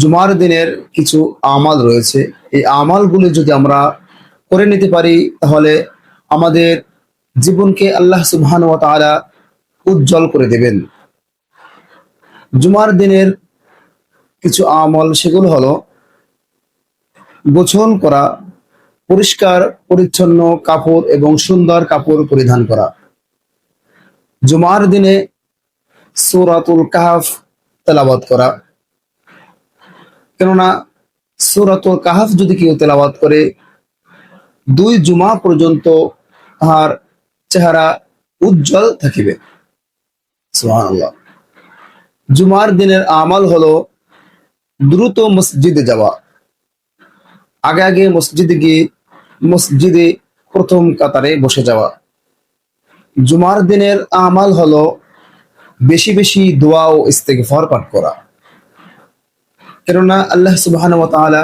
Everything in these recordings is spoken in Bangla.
জুমার দিনের কিছু আমাল রয়েছে। এই আমালগুলি যদি আমরা করে নিতে পারি তাহলে আমাদের জীবনকে আল্লাহ সুবহানাহু ওয়া তাআলা উজ্জ্বল করে দেবেন। জুমার দিনের কিছু আমল সেগুলো হলো গোসল করা, পরিষ্কার পরিচ্ছন্ন কাপড় এবং সুন্দর কাপড় পরিধান করা। জুমার দিনে সূরাতুল কাহফ তেলাওয়াত করা, কেননা সূরাতুল কাহফ যদি কেউ তেলাওয়াত করে 2 জুমা পর্যন্ত তাহার চেহারা উজ্জ্বল থাকিবে। সুবহানাল্লাহ। জুমার দিনের আমল হলো দ্রুত মসজিদে যাওয়া। আগে আগে মসজিদে গিয়ে মসজিদে প্রথম কাতারে বসে যাওয়া। জুমার দিনের আমাল হলো বেশি বেশি দোয়া ও ইস্তেগফার পাঠ করা, কেননা আল্লাহ সুবহানাহু ওয়া তাআলা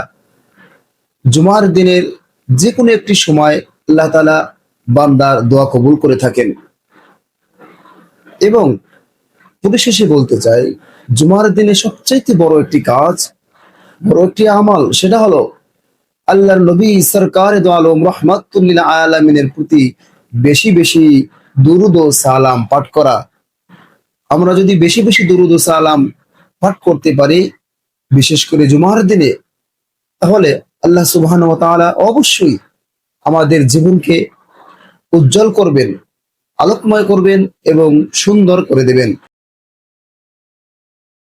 জুমার দিনের যে কোনো একটি সময় আল্লাহ তাআলা বান্দার দোয়া কবুল করে থাকেন। এবং পরিশেষে বলতে চাই, জুমার দিনে সবচাইতে বড় একটি কাজ, বড় একটি আমল, সেটা হলো আল্লাহর নবী সরকারে দো আলম রাহমাতুল লিল আলামিনের প্রতি বেশি বেশি দুরূদ ও সালাম পাঠ করা। আমরা যদি বেশি বেশি দুরূদ ও সালাম পাঠ করতে পারি, বিশেষ করে জুমার দিনে, তাহলে আল্লাহ সুবহানাহু ওয়া তাআলা অবশ্যই আমাদের জীবনকে উজ্জ্বল করবেন, আলোকময় করবেন এবং সুন্দর করে দেবেন।